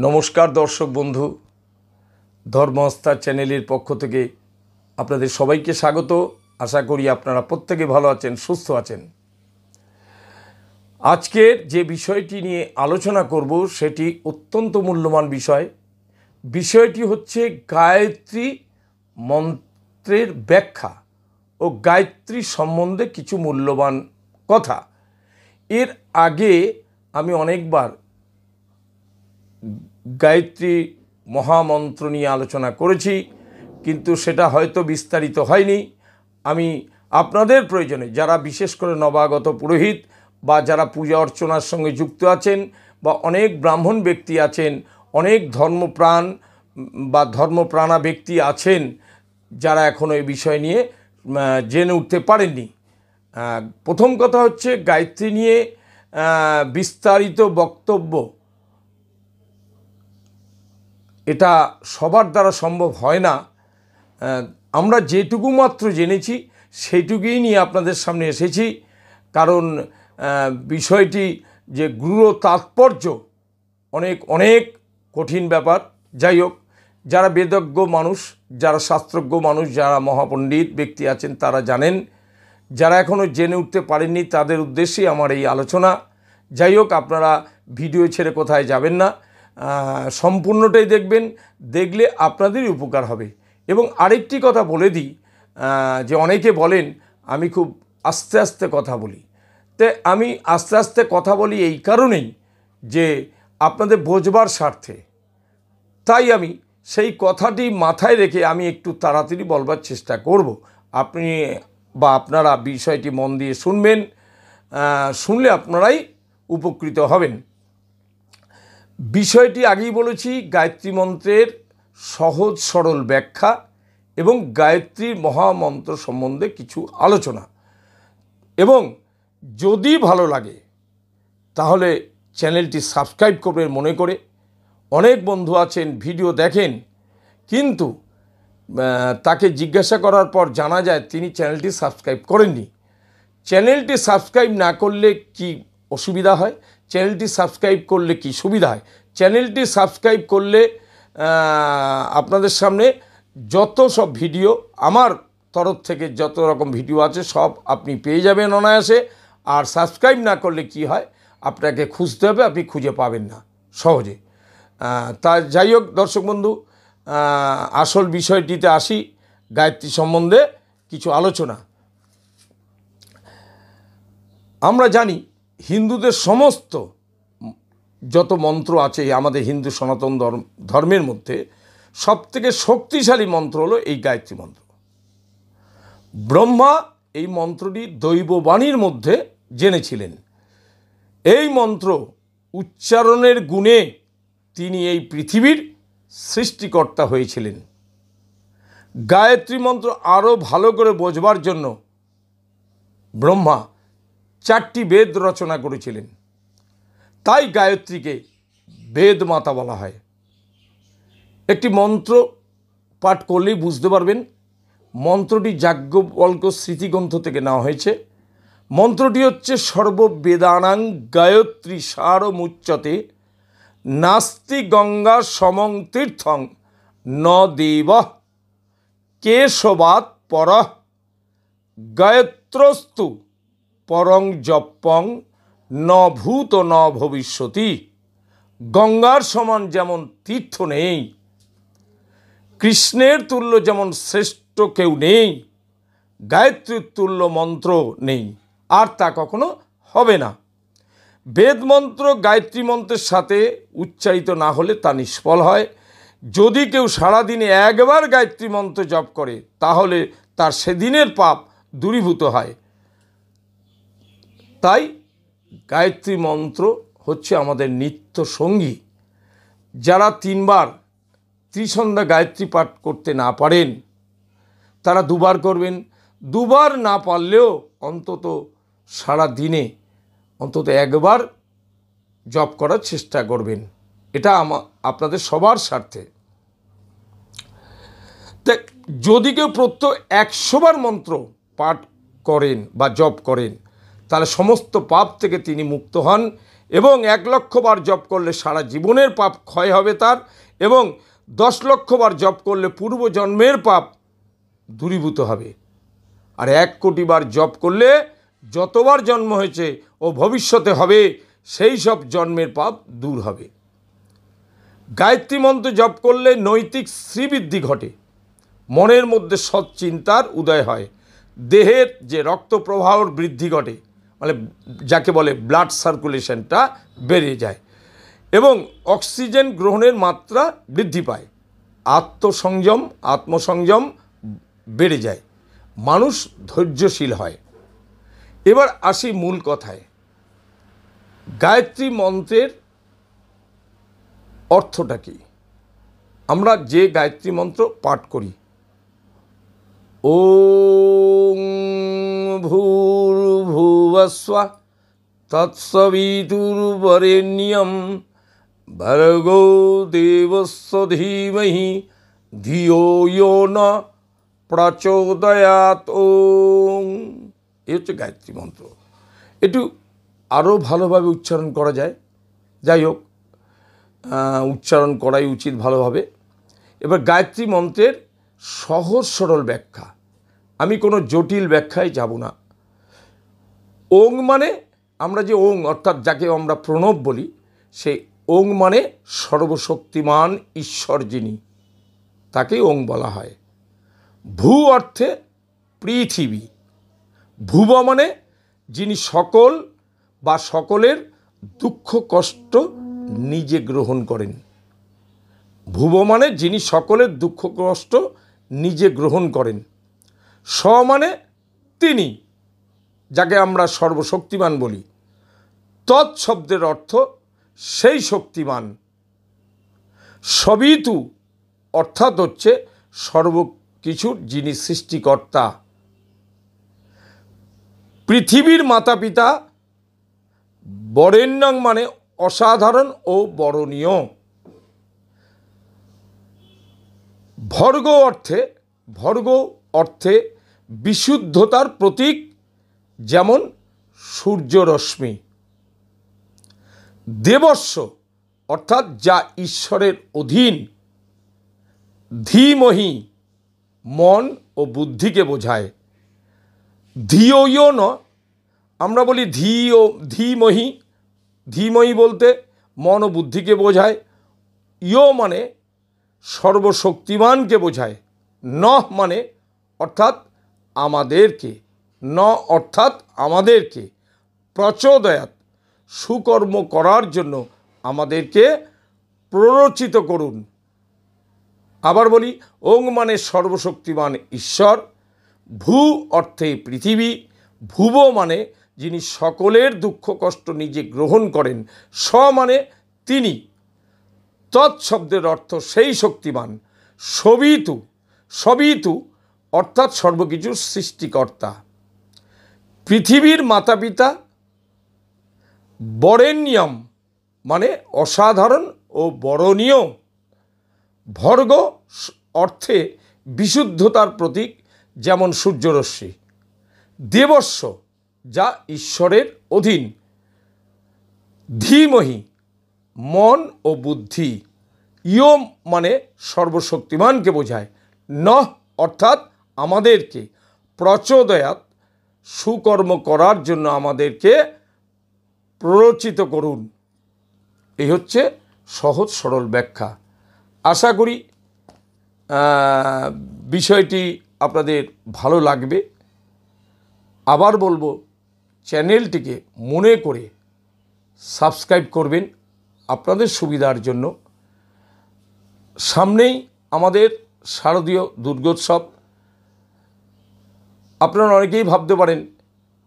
নমস্কার দর্শক বন্ধু, ধর্মস্থার চ্যানেলের পক্ষ থেকে আপনাদের সবাইকে স্বাগত। আশা করি আপনারা প্রত্যেকে ভালো আছেন, সুস্থ আছেন। আজকের যে বিষয়টি নিয়ে আলোচনা করব সেটি অত্যন্ত মূল্যবান বিষয়। বিষয়টি হচ্ছে গায়ত্রী মন্ত্রের ব্যাখ্যা ও গায়ত্রী সম্বন্ধে কিছু মূল্যবান কথা। এর আগে আমি অনেকবার গায়ত্রী মহামন্ত্র নিয়ে আলোচনা করেছি, কিন্তু সেটা হয়তো বিস্তারিত হয়নি। আমি আপনাদের প্রয়োজনে, যারা বিশেষ করে নবাগত পুরোহিত বা যারা পূজা অর্চনার সঙ্গে যুক্ত আছেন বা অনেক ব্রাহ্মণ ব্যক্তি আছেন, অনেক ধর্মপ্রাণ বা ধর্মপ্রাণা ব্যক্তি আছেন যারা এখনও এই বিষয় নিয়ে জেনে উঠতে পারেননি। প্রথম কথা হচ্ছে, গায়ত্রী নিয়ে বিস্তারিত বক্তব্য এটা সবার দ্বারা সম্ভব হয় না। আমরা যেটুকু মাত্র জেনেছি সেইটুকুই নিয়ে আপনাদের সামনে এসেছি, কারণ বিষয়টি যে গূঢ় তাৎপর্য অনেক অনেক কঠিন ব্যাপার। যাই হোক, যারা বেদজ্ঞ মানুষ, যারা শাস্ত্রজ্ঞ মানুষ, যারা মহাপণ্ডিত ব্যক্তি আছেন তারা জানেন। যারা এখনও জেনে উঠতে পারেননি তাদের উদ্দেশ্যেই আমার এই আলোচনা। যাই হোক, আপনারা ভিডিও ছেড়ে কোথায় যাবেন না, সম্পূর্ণটাই দেখবেন। দেখলে আপনাদেরই উপকার হবে। এবং আরেকটি কথা বলে দিই, যে অনেকে বলেন আমি খুব আস্তে আস্তে কথা বলি। তো আমি আস্তে আস্তে কথা বলি এই কারণেই যে আপনাদের বোঝবার স্বার্থে। তাই আমি সেই কথাটি মাথায় রেখে আমি একটু তাড়াতাড়ি বলবার চেষ্টা করব। আপনি বা আপনারা বিষয়টি মন দিয়ে শুনবেন, শুনলে আপনারাই উপকৃত হবেন। বিষয়টি আগেই বলেছি, গায়ত্রী মন্ত্রের সহজ সরল ব্যাখ্যা এবং গায়ত্রীর মহামন্ত্র সম্বন্ধে কিছু আলোচনা। এবং যদি ভালো লাগে তাহলে চ্যানেলটি সাবস্ক্রাইব করবেন মনে করে। অনেক বন্ধু আছেন ভিডিও দেখেন, কিন্তু তাকে জিজ্ঞাসা করার পর জানা যায় তিনি চ্যানেলটি সাবস্ক্রাইব করেননি। চ্যানেলটি সাবস্ক্রাইব না করলে কি অসুবিধা হয়, চ্যানেলটি সাবস্ক্রাইব করলে কি সুবিধা হয়? চ্যানেলটি সাবস্ক্রাইব করলে আপনাদের সামনে যত সব ভিডিও আমার তরফ থেকে যত রকম ভিডিও আছে সব আপনি পেয়ে যাবেন অনায়াসে। আর সাবস্ক্রাইব না করলে কি হয়, আপনাকে খুঁজতে হবে, আপনি খুঁজে পাবেন না সহজে। তা যাই হোক দর্শক বন্ধু, আসল বিষয়টিতে আসি, গায়ত্রী সম্বন্ধে কিছু আলোচনা। আমরা জানি হিন্দুদের সমস্ত যত মন্ত্র আছে আমাদের হিন্দু সনাতন ধর্মের মধ্যে সবথেকে শক্তিশালী মন্ত্র হলো এই গায়ত্রী মন্ত্র। ব্রহ্মা এই মন্ত্রটি দৈববাণীর মধ্যে জেনেছিলেন। এই মন্ত্র উচ্চারণের গুণে তিনি এই পৃথিবীর সৃষ্টিকর্তা হয়েছিলেন। গায়ত্রী মন্ত্র আরও ভালো করে বোঝবার জন্য ব্রহ্মা 4টি বেদ রচনা করেছিলেন। তাই গায়ত্রীকে বেদ মাতা বলা হয়। একটি মন্ত্র পাঠ করলেই বুঝতে পারবেন মন্ত্রটি যাজ্ঞবল্ক্য স্মৃতিগ্রন্থ থেকে নেওয়া হয়েছে। মন্ত্রটি হচ্ছে, সর্ববেদানাং গায়ত্রী সারমুচ্যতে নাস্তি গঙ্গা সমং তীর্থং ন দেব কেশবাৎ পরঃ গায়ত্রস্তু পরং জপং ন ভূত ন ভবিষ্যতি। গঙ্গার সমান যেমন তীর্থ নেই, কৃষ্ণের তুল্য যেমন শ্রেষ্ঠ কেউ নেই, গায়ত্রীর তুল্য মন্ত্র নেই, আর তা কখনো হবে না। বেদ মন্ত্র গায়ত্রী মন্ত্রের সাথে উচ্চারিত না হলে তা নিষ্ফল হয়। যদি কেউ সারাদিনে একবার গায়ত্রী মন্ত্র জপ করে তাহলে তার সেদিনের পাপ দূরীভূত হয়। তাই গায়ত্রী মন্ত্র হচ্ছে আমাদের নিত্য সঙ্গী। যারা 3বার ত্রিসন্ধ্যা গায়ত্রী পাঠ করতে না পারেন তারা 2বার করবেন। 2বার না পারলেও অন্তত সারা দিনে অন্তত 1বার জপ করার চেষ্টা করবেন। এটা আপনাদের সবার স্বার্থে। তাই যদি কেউ প্রত্যহ 100বার মন্ত্র পাঠ করেন বা জপ করেন তাহলে সমস্ত পাপ থেকে তিনি মুক্ত হন এবং 1,00,000 বার জপ করলে সারা জীবনের পাপ ক্ষয় হবে তার, এবং 10,00,000 বার জপ করলে পূর্বজন্মের পাপ দূরীভূত হবে। আর 1,00,00,000 বার জপ করলে যতবার জন্ম হয়েছে ও ভবিষ্যতে হবে সেই সব জন্মের পাপ দূর হবে। গায়ত্রী মন্ত্র জপ করলে নৈতিক শ্রীবৃদ্ধি ঘটে, মনের মধ্যে সৎ চিন্তার উদয় হয়, দেহের যে রক্ত প্রবাহর বৃদ্ধি ঘটে, মানে যাকে বলে ব্লাড সার্কুলেশনটা বেড়ে যায়, এবং অক্সিজেন গ্রহণের মাত্রা বৃদ্ধি পায়, আত্মসংযম বেড়ে যায়, মানুষ ধৈর্যশীল হয়। এবার আসি মূল কথায়। গায়ত্রী মন্ত্রের অর্থটা কি? আমরা যে গায়ত্রী মন্ত্র পাঠ করি, ওং ভূর্ভুবস্সুঃ তৎসবিতুর্বরেণ্যং ভর্গো দেবস্য ধীমহি ধিয়ো ইয়ো ন প্রচোদয়াৎ। ওং, এই হচ্ছে গায়ত্রী মন্ত্র। একটু আরও ভালোভাবে উচ্চারণ করা যায়, যাই হোক উচ্চারণ করাই উচিত ভালোভাবে। এবার গায়ত্রী মন্ত্রের সহজ সরল ব্যাখ্যা, আমি কোনো জটিল ব্যাখ্যায় যাব না। ওং মানে, আমরা যে ওং অর্থাৎ যাকে আমরা প্রণব বলি, সেই ওং মানে সর্বশক্তিমান ঈশ্বর যিনি, তাকে ওং বলা হয়। ভূ অর্থে পৃথিবী, ভুব মানে যিনি সকল বা সকলের দুঃখ কষ্ট নিজে গ্রহণ করেন। ভুব মানে যিনি সকলের দুঃখ কষ্ট নিজে গ্রহণ করেন। স মানে তিনি, যাকে আমরা সর্বশক্তিমান বলি। তৎ শব্দের অর্থ সেই শক্তিমান। সবিতু অর্থাৎ হচ্ছে সর্বকিছুর যিনি সৃষ্টিকর্তা। পৃথিবীর মাতা পিতা। বরেণ্যং মানে অসাধারণ ও বরণীয়। ভর্গ অর্থে বিশুদ্ধতার প্রতীক, যেমন সূর্যরশ্মি। দেবস্য অর্থাৎ যা ঈশ্বরের অধীন। ধীমহি মন ও বুদ্ধিকে বোঝায়। ধিয়ো ইয়ো ন, আমরা বলি ধীমহি বলতে মন ও বুদ্ধিকে বোঝায়। ইয়ো মানে সর্বশক্তিমানকে বোঝায়। নঃ মানে অর্থাৎ আমাদেরকে। প্রচোদয়াৎ সুকর্ম করার জন্য আমাদেরকে প্ররোচিত করুন। আবার বলি, ওং মানে সর্বশক্তিমান ঈশ্বর। ভূ অর্থে পৃথিবী। ভুব মানে যিনি সকলের দুঃখ কষ্ট নিজে গ্রহণ করেন। স মানে তিনি। তৎ শব্দের অর্থ সেই শক্তিমান। সবিতু অর্থাৎ সর্বকিছুর সৃষ্টিকর্তা। পৃথিবীর মাতা পিতা। বরেণ্যম মানে অসাধারণ ও বরণীয়। ভর্গ অর্থে বিশুদ্ধতার প্রতীক, যেমন সূর্যরশ্মি। দেবস্য যা ঈশ্বরের অধীন। ধীমহি মন ও বুদ্ধি। ইয়ো মানে সর্বশক্তিমানকে বোঝায়। নঃ অর্থাৎ আমাদেরকে। প্রচোদয়াৎ সুকর্ম করার জন্য আমাদেরকে প্ররোচিত করুন। এই হচ্ছে সহজ সরল ব্যাখ্যা। আশা করি বিষয়টি আপনাদের ভালো লাগবে। আবার বলবো, চ্যানেলটিকে মনে করে সাবস্ক্রাইব করবেন আপনাদের সুবিধার জন্য। সামনেই আমাদের শারদীয় দুর্গোৎসব। আপনারা অনেকেই ভাবতে পারেন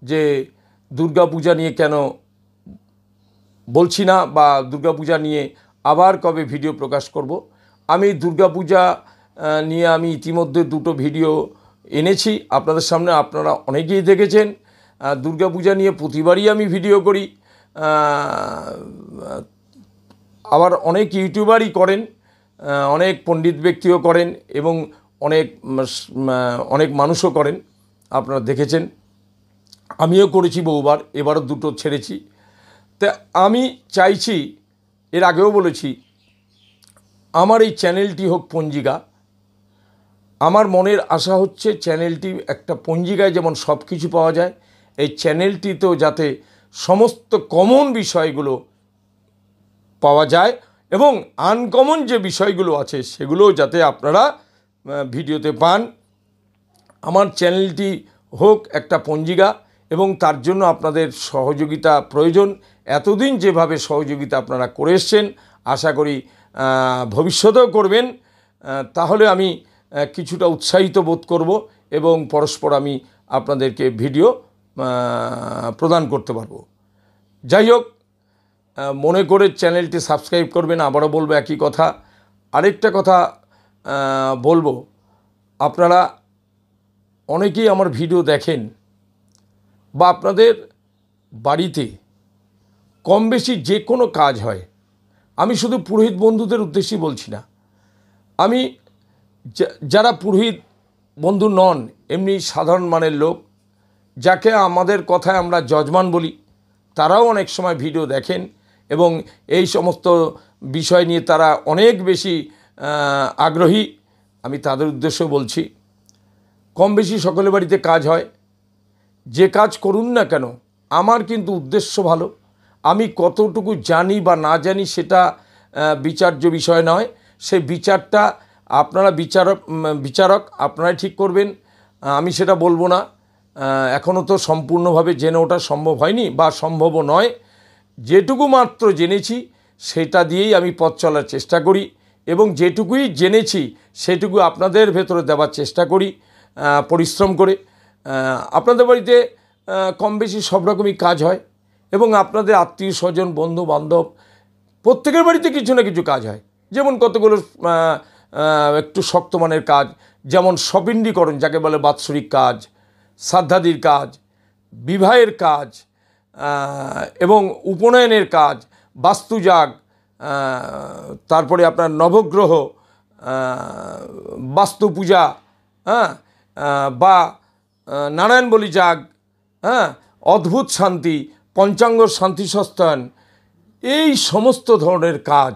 যে দুর্গাপূজা নিয়ে কেন বলছি না, বা দুর্গাপূজা নিয়ে আবার কবে ভিডিও প্রকাশ করব। আমি দুর্গাপূজা নিয়ে আমি ইতিমধ্যে 2টো ভিডিও এনেছি আপনাদের সামনে, আপনারা অনেকেই দেখেছেন। দুর্গাপূজা নিয়ে প্রতিবারই আমি ভিডিও করি, আবার অনেক ইউটিউবারই করেন, অনেক পণ্ডিত ব্যক্তিও করেন, এবং অনেক মানুষও করেন, আপনারা দেখেছেন। আমিও করেছি বহুবার, এবারও 2টো ছেড়েছি। তা আমি চাইছি, এর আগেও বলেছি, আমার এই চ্যানেলটি হোক পঞ্জিকা। আমার মনের আশা হচ্ছে চ্যানেলটি একটা পঞ্জিকায় যেমন সব কিছু পাওয়া যায়, এই চ্যানেলটিতেও যাতে সমস্ত কমন বিষয়গুলো পাওয়া যায় এবং আনকমন যে বিষয়গুলো আছে সেগুলোও যাতে আপনারা ভিডিওতে পান। আমার চ্যানেলটি হোক একটা পঞ্জিকা এবং তার জন্য আপনাদের সহযোগিতা প্রয়োজন। এতদিন যেভাবে সহযোগিতা আপনারা করে এসছেন, আশা করি ভবিষ্যতেও করবেন। তাহলে আমি কিছুটা উৎসাহিত বোধ করব এবং পরস্পর আমি আপনাদেরকে ভিডিও প্রদান করতে পারবো। যাই হোক, মনে করে চ্যানেলটি সাবস্ক্রাইব করবেন। আবারও বলবো একই কথা। আরেকটা কথা বলবো, আপনারা অনেকেই আমার ভিডিও দেখেন বা আপনাদের বাড়িতে কম বেশি যে কোনো কাজ হয়, আমি শুধু পুরোহিত বন্ধুদের উদ্দেশ্যেই বলছি না, আমি যারা পুরোহিত বন্ধু নন, এমনি সাধারণ মানের লোক, যাকে আমাদের কথায় আমরা যজমান বলি, তারাও অনেক সময় ভিডিও দেখেন এবং এই সমস্ত বিষয় নিয়ে তারা অনেক বেশি আগ্রহী। আমি তাদের উদ্দেশ্যে বলছি, কম বেশি সকলের বাড়িতে কাজ হয়। যে কাজ করুন না কেন, আমার কিন্তু উদ্দেশ্য ভালো। আমি কতটুকু জানি বা না জানি সেটা বিচার্য বিষয় নয়। সেই বিচারটা আপনারা বিচারক আপনারাই ঠিক করবেন, আমি সেটা বলবো না। এখনও তো সম্পূর্ণভাবে জেনে ওঠা সম্ভব হয়নি বা সম্ভবও নয়। যেটুকু মাত্র জেনেছি সেটা দিয়েই আমি পথ চলার চেষ্টা করি এবং যেটুকুই জেনেছি সেটুকু আপনাদের ভেতরে দেওয়ার চেষ্টা করি পরিশ্রম করে। আপনাদের বাড়িতে কম বেশি সব রকমই কাজ হয় এবং আপনাদের আত্মীয় স্বজন বন্ধু বান্ধব প্রত্যেকের বাড়িতে কিছু না কিছু কাজ হয়। যেমন কতগুলো একটু শক্তমানের কাজ, যেমন সপিণ্ডীকরণ যাকে বলে, বাৎসরিক কাজ, শ্রাদ্ধাদির কাজ, বিবাহের কাজ এবং উপনয়নের কাজ, বাস্তুজাগ, তারপরে আপনার নবগ্রহ, বাস্তু পূজা, বা নারায়ণ বলি যাগ, অদ্ভুত শান্তি, পঞ্চাঙ্গ শান্তি সস্তায়ন, এই সমস্ত ধরনের কাজ,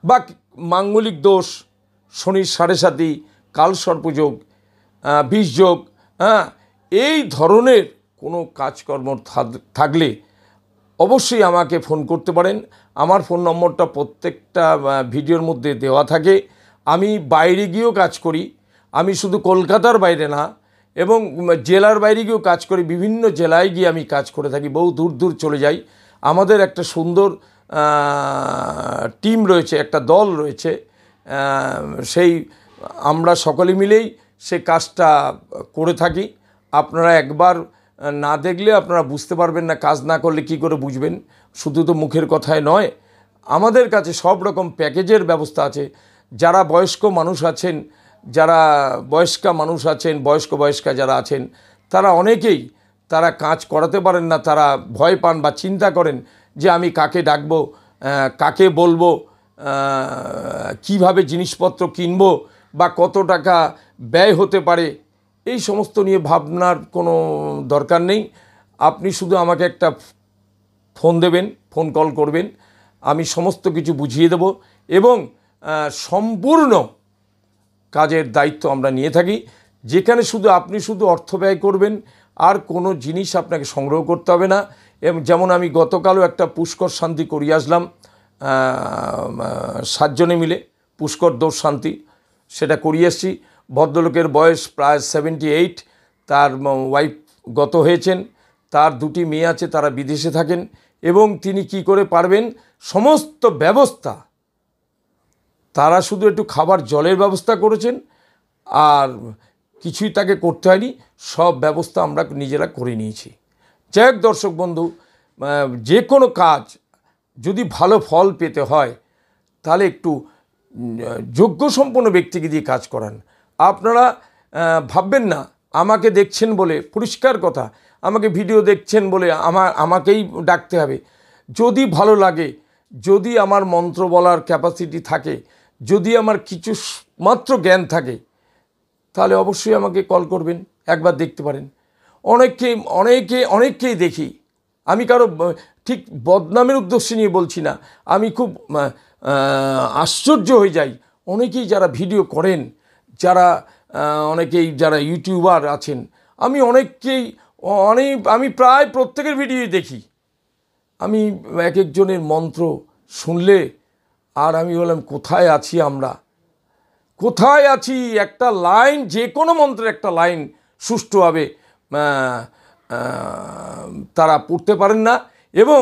বা মাঙ্গলিক দোষ, শনির 7.5, কালসর্পযোগ, বিষযোগ, এই ধরনের কোনো কাজকর্ম থাকলে অবশ্যই আমাকে ফোন করতে পারেন। আমার ফোন নম্বরটা প্রত্যেকটা ভিডিওর মধ্যে দেওয়া থাকে। আমি বাইরে গিয়েও কাজ করি, আমি শুধু কলকাতার বাইরে না এবং জেলার বাইরে গিয়েও কাজ করি। বিভিন্ন জেলায় গিয়ে আমি কাজ করে থাকি, বহু দূর দূর চলে যাই। আমাদের একটা সুন্দর টিম রয়েছে, একটা দল রয়েছে, সেই আমরা সকলে মিলেই সে কাজটা করে থাকি। আপনারা একবার না দেখলে আপনারা বুঝতে পারবেন না, কাজ না করলে কি করে বুঝবেন। শুধু তো মুখের কথায় নয়, আমাদের কাছে সব রকম প্যাকেজের ব্যবস্থা আছে। যারা বয়স্ক মানুষ আছেন, যারা বয়স্কা যারা আছেন, তারা অনেকেই তারা কাজ করাতে পারেন না। তারা ভয় পান বা চিন্তা করেন যে আমি কাকে ডাকবো, কাকে বলবো, কিভাবে জিনিসপত্র কিনবো বা কত টাকা ব্যয় হতে পারে। এই সমস্ত নিয়ে ভাবনার কোনো দরকার নেই। আপনি শুধু আমাকে একটা ফোন দেবেন, ফোন কল করবেন, আমি সমস্ত কিছু বুঝিয়ে দেব এবং সম্পূর্ণ কাজের দায়িত্ব আমরা নিয়ে থাকি, যেখানে আপনি শুধু অর্থ ব্যয় করবেন, আর কোনো জিনিস আপনাকে সংগ্রহ করতে হবে না। এবং যেমন আমি গতকালও একটা পুষ্কর শান্তি করিয়ে আসলাম, 7 জনে মিলে পুষ্কর দোষ শান্তি, সেটা করিয়ে এসেছি। ভদ্রলোকের বয়স প্রায় 78, তার ওয়াইফ গত হয়েছেন, তার 2টি মেয়ে আছে, তারা বিদেশে থাকেন এবং তিনি কি করে পারবেন সমস্ত ব্যবস্থা, তারা শুধু একটু খাবার জলের ব্যবস্থা করেছেন আর কিছুই তাকে করতে হয়নি, সব ব্যবস্থা আমরা নিজেরা করে নিয়েছি। যাই হোক দর্শক বন্ধু, যে কোনো কাজ যদি ভালো ফল পেতে হয় তাহলে একটু যোগ্যসম্পন্ন ব্যক্তিকে দিয়ে কাজ করান। আপনারা ভাববেন না আমাকে দেখছেন বলে, পরিষ্কার কথা, আমাকে ভিডিও দেখছেন বলে আমাকেই ডাকতে হবে। যদি ভালো লাগে, যদি আমার মন্ত্র বলার ক্যাপাসিটি থাকে, যদি আমার কিছু মাত্র জ্ঞান থাকে, তাহলে অবশ্যই আমাকে কল করবেন, একবার দেখতে পারেন। অনেককেই দেখি আমি কারো ঠিক বদনামের উদ্দেশ্যে নিয়ে বলছি না। আমি খুব আশ্চর্য হয়ে যাই, অনেকেই যারা ভিডিও করেন, যারা অনেকেই যারা ইউটিউবার আছেন, আমি প্রায় প্রত্যেকের ভিডিওই দেখি। আমি এক একজনের মন্ত্র শুনলে আর আমি বললাম, কোথায় আছি আমরা, কোথায় আছি? একটা লাইন, যে কোনো মন্ত্রের একটা লাইন সুষ্ঠুভাবে তারা পড়তে পারেন না। এবং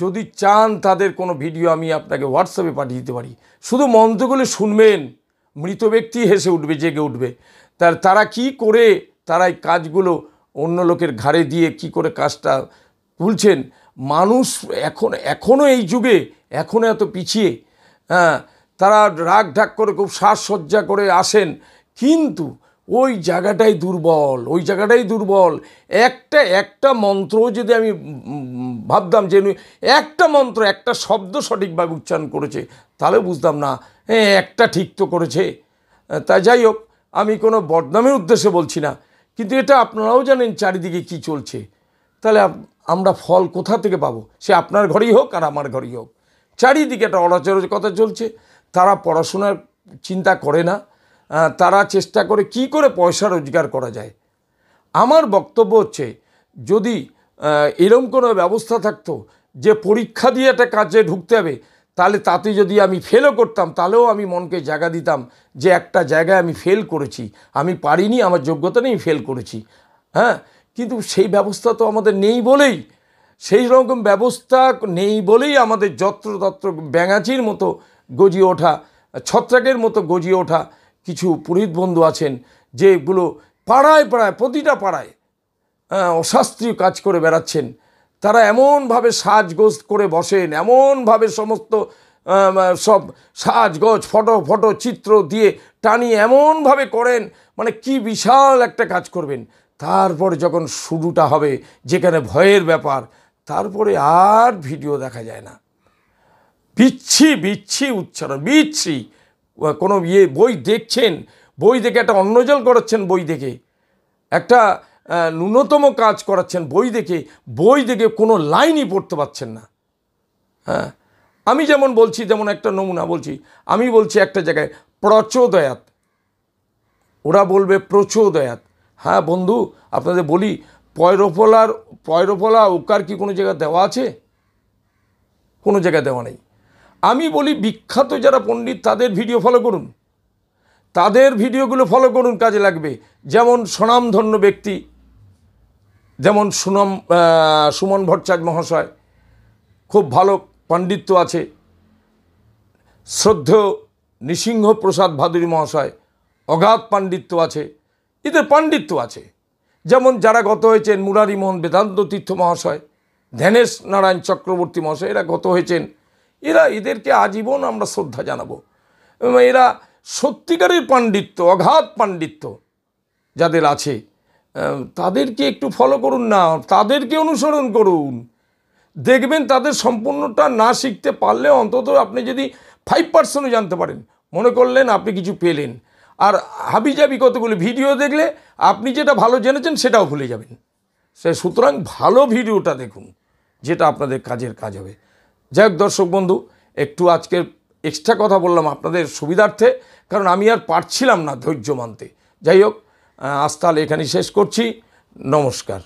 যদি চান তাদের কোনো ভিডিও আমি আপনাকে হোয়াটসঅ্যাপে পাঠিয়ে দিতে পারি। শুধু মন্ত্রগুলো শুনবেন, মৃত ব্যক্তি হেসে উঠবে, জেগে উঠবে। তারা কি করে তারা এই কাজগুলো অন্য লোকের ঘাড়ে দিয়ে কি করে কাজটা তুলছেন। মানুষ এখনও এই যুগে এখনও এত পিছিয়ে, তারা রাগ ঢাক করে খুব সাজসজ্জা করে আসেন, কিন্তু ওই জায়গাটাই দুর্বল। একটা মন্ত্র যদি আমি ভাবতাম যে একটা মন্ত্র, একটা শব্দ সঠিকভাবে উচ্চারণ করেছে, তাহলে বুঝতাম না একটা ঠিক তো করেছে। তাই যাই হোক, আমি কোনো বদনামের উদ্দেশ্যে বলছি না, কিন্তু এটা আপনারাও জানেন চারিদিকে কি চলছে। তাহলে আমরা ফল কোথা থেকে পাবো? সে আপনার ঘরেই হোক আর আমার ঘরেই হোক, চারিদিকে একটা অরাজকতা চলছে। তারা পড়াশোনার চিন্তা করে না, তারা চেষ্টা করে কি করে পয়সা রোজগার করা যায়। আমার বক্তব্য হচ্ছে, যদি এরকম কোনো ব্যবস্থা থাকতো যে পরীক্ষা দিয়ে একটা কাজে ঢুকতে হবে, তাহলে তাতে যদি আমি ফেলও করতাম, তাহলেও আমি মনকে জায়গা দিতাম যে একটা জায়গায় আমি ফেল করেছি, আমি পারিনি, আমার যোগ্যতা নেই, ফেল করেছি। কিন্তু সেই ব্যবস্থা তো আমাদের নেই বলেই, সেই রকম ব্যবস্থা নেই বলেই আমাদের যত্রতত্র ব্যাঙাচির মতো গজিয়ে ওঠা, ছত্রাকের মতো গজিয়ে ওঠা কিছু পুরোহিত বন্ধু আছেন, যেগুলো পাড়ায় প্রতিটা পাড়ায় অশাস্ত্রীয় কাজ করে বেড়াচ্ছেন। তারা এমনভাবে সাজগোজ করে বসেন, এমনভাবে সমস্ত সব সাজগোজ ফটো চিত্র দিয়ে টানিয়ে এমনভাবে করেন, মানে কি বিশাল একটা কাজ করবেন। তারপরে যখন শুরুটা হবে, যেখানে ভয়ের ব্যাপার, তারপরে আর ভিডিও দেখা যায় না। বিচ্ছি উচ্চারণ, বিচ্ছি কোনো বই দেখছেন, বই দেখে একটা অন্নজল করাচ্ছেন, বই দেখে একটা ন্যূনতম কাজ করাচ্ছেন, বই দেখে কোনো লাইনই পড়তে পারছেন না। আমি যেমন বলছি, যেমন একটা নমুনা বলছি, আমি বলছি একটা জায়গায় প্রচোদয়াত, ওরা বলবে প্রচোদয়াত। হ্যাঁ বন্ধু, আপনাদের বলি, পয়রফলা ওকার কি কোনো জায়গায় দেওয়া আছে? কোনো জায়গায় দেওয়া নেই। আমি বলি, বিখ্যাত যারা পণ্ডিত তাদের ভিডিও ফলো করুন, তাদের ভিডিওগুলো ফলো করুন, কাজে লাগবে। যেমন স্বনামধন্য ব্যক্তি, যেমন সুমন ভট্টাচার্য মহাশয়, খুব ভালো পাণ্ডিত্য আছে। শ্রদ্ধেয় নৃসিংহ প্রসাদ ভাদুরী মহাশয়, অগাধ পাণ্ডিত্য আছে, এদের পাণ্ডিত্য আছে। যেমন যারা গত হয়েছেন, মুরারি মোহন বেদান্ত তীর্থ মহাশয়, ধ্যানেশ নারায়ণ চক্রবর্তী মহাশয়, এরা গত হয়েছেন। এদেরকে আজীবন আমরা শ্রদ্ধা জানাবো। এরা সত্যিকারের পাণ্ডিত্য, অগাধ পাণ্ডিত্য যাদের আছে, তাদেরকে একটু ফলো করুন না, তাদেরকে অনুসরণ করুন। দেখবেন তাদের সম্পূর্ণটা না শিখতে পারলে অন্তত আপনি যদি 5% জানতে পারেন, মনে করলেন আপনি কিছু পেলেন। আর হাবিজাবি কতগুলো ভিডিও দেখলে আপনি যেটা ভালো জেনেছেন সেটাও ভুলে যাবেন। সুতরাং ভালো ভিডিওটা দেখুন, যেটা আপনাদের কাজের কাজ হবে। যাই হোক দর্শক বন্ধু, একটু আজকের এক্সট্রা কথা বললাম আপনাদের সুবিধার্থে, কারণ আমি আর পারছিলাম না ধৈর্য মানতে। যাই হোক, আজ তাহলে এখানেই শেষ করছি। নমস্কার।